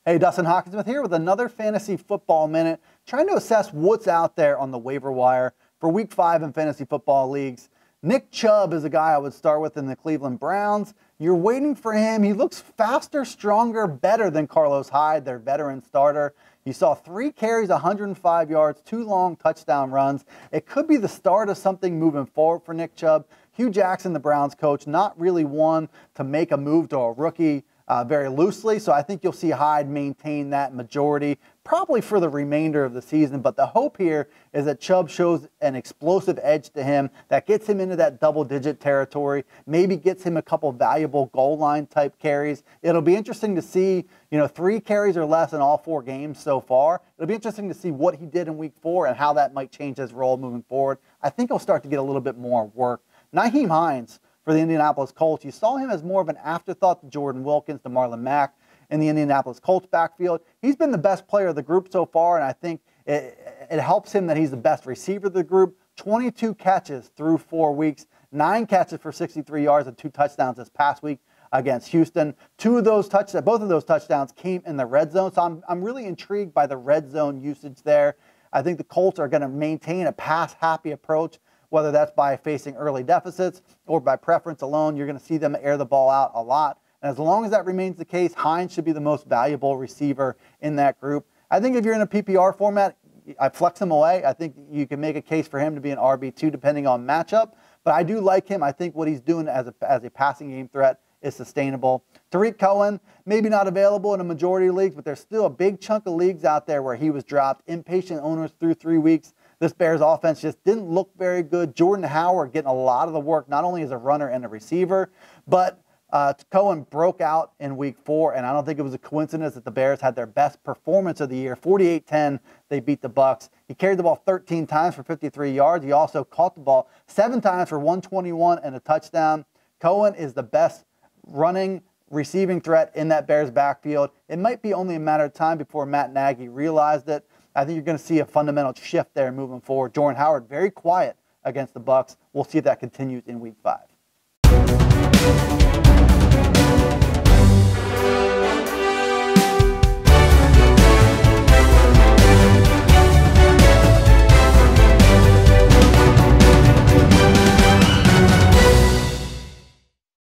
Hey, Dustin Hawkinsmith here with another Fantasy Football Minute, trying to assess what's out there on the waiver wire for Week 5 in fantasy football leagues. Nick Chubb is a guy I would start with in the Cleveland Browns. You're waiting for him. He looks faster, stronger, better than Carlos Hyde, their veteran starter. You saw 3 carries, 105 yards, 2 long touchdown runs. It could be the start of something moving forward for Nick Chubb. Hue Jackson, the Browns coach, not really one to make a move to a rookie very loosely, so I think you'll see Hyde maintain that majority probably for the remainder of the season. But the hope here is that Chubb shows an explosive edge to him that gets him into that double-digit territory, maybe gets him a couple valuable goal line type carries. It'll be interesting to see, 3 carries or less in all 4 games so far. It'll be interesting to see what he did in Week 4 and how that might change his role moving forward. I think he'll start to get a little bit more work. Nyheim Hines for the Indianapolis Colts. You saw him as more of an afterthought to Jordan Wilkins, to Marlon Mack in the Indianapolis Colts backfield. He's been the best player of the group so far, and I think it helps him that he's the best receiver of the group. 22 catches through 4 weeks, 9 catches for 63 yards and 2 touchdowns this past week against Houston. Both of those touchdowns came in the red zone, so I'm really intrigued by the red zone usage there. I think the Colts are going to maintain a pass-happy approach, whether that's by facing early deficits or by preference alone. You're going to see them air the ball out a lot. And as long as that remains the case, Hines should be the most valuable receiver in that group. I think if you're in a PPR format, I flex him away. I think you can make a case for him to be an RB2 depending on matchup. But I do like him. I think what he's doing as a passing game threat is sustainable. Tarik Cohen, maybe not available in a majority of leagues, but there's still a big chunk of leagues out there where he was dropped. Impatient owners through 3 weeks. This Bears offense just didn't look very good. Jordan Howard getting a lot of the work, not only as a runner and a receiver, but Cohen broke out in Week 4, and I don't think it was a coincidence that the Bears had their best performance of the year. 48-10, they beat the Bucs. He carried the ball 13 times for 53 yards. He also caught the ball 7 times for 121 and a touchdown. Cohen is the best running, receiving threat in that Bears backfield. It might be only a matter of time before Matt Nagy realized it. I think you're going to see a fundamental shift there moving forward. Jordan Howard, very quiet against the Bucs. We'll see if that continues in Week 5.